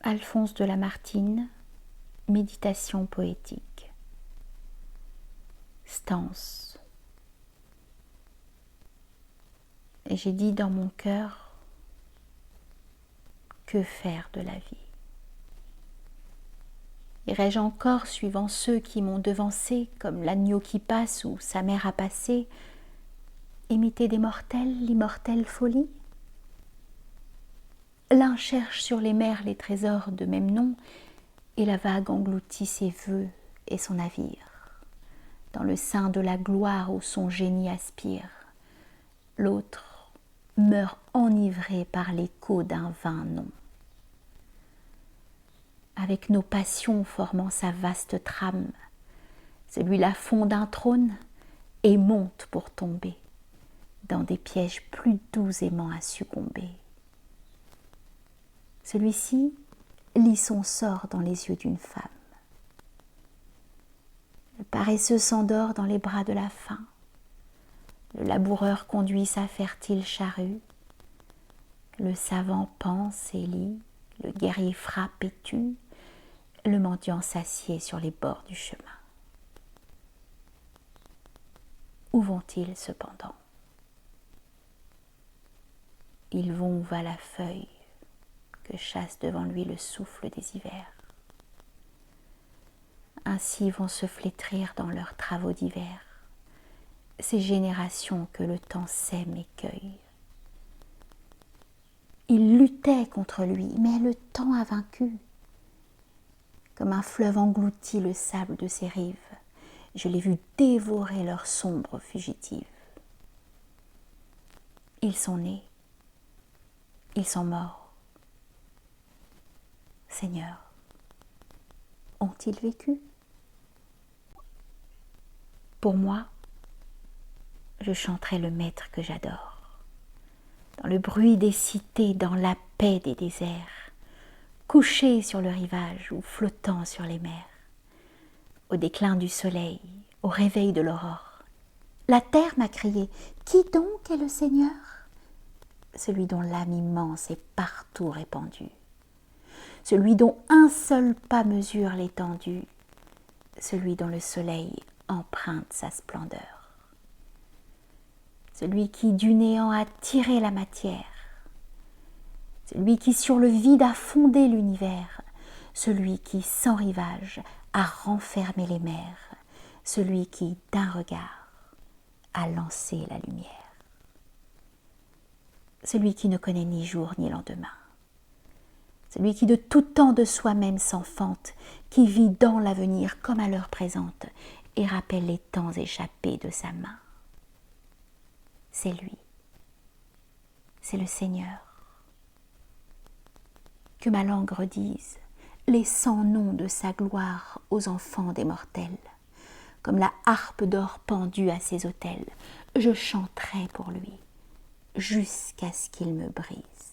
Alphonse de Lamartine, Méditation poétique. Stance. Et j'ai dit dans mon cœur, que faire de la vie? Irai-je encore suivant ceux qui m'ont devancé, comme l'agneau qui passe ou sa mère a passé, imiter des mortels l'immortelle folie? L'un cherche sur les mers les trésors de même nom, et la vague engloutit ses vœux et son navire, dans le sein de la gloire où son génie aspire. L'autre meurt enivré par l'écho d'un vain nom. Avec nos passions formant sa vaste trame, celui-là fonde un trône et monte pour tomber dans des pièges plus doucement à succomber. Celui-ci lit son sort dans les yeux d'une femme. Le paresseux s'endort dans les bras de la faim. Le laboureur conduit sa fertile charrue. Le savant pense et lit. Le guerrier frappe et tue. Le mendiant s'assied sur les bords du chemin. Où vont-ils cependant? Ils vont où va la feuille que chasse devant lui le souffle des hivers. Ainsi vont se flétrir dans leurs travaux d'hiver ces générations que le temps sème et cueille. Ils luttaient contre lui, mais le temps a vaincu. Comme un fleuve engloutit le sable de ses rives, je l'ai vu dévorer leurs sombres fugitives. Ils sont nés, ils sont morts. Seigneur, ont-ils vécu? Pour moi, je chanterai le maître que j'adore, dans le bruit des cités, dans la paix des déserts, couché sur le rivage ou flottant sur les mers, au déclin du soleil, au réveil de l'aurore. La terre m'a crié, qui donc est le Seigneur? Celui dont l'âme immense est partout répandue, celui dont un seul pas mesure l'étendue, celui dont le soleil emprunte sa splendeur, celui qui du néant a tiré la matière, celui qui sur le vide a fondé l'univers, celui qui sans rivage a renfermé les mers, celui qui d'un regard a lancé la lumière, celui qui ne connaît ni jour ni lendemain, celui qui de tout temps de soi-même s'enfante, qui vit dans l'avenir comme à l'heure présente et rappelle les temps échappés de sa main. C'est lui, c'est le Seigneur. Que ma langue redise les 100 noms de sa gloire aux enfants des mortels, comme la harpe d'or pendue à ses autels, je chanterai pour lui jusqu'à ce qu'il me brise.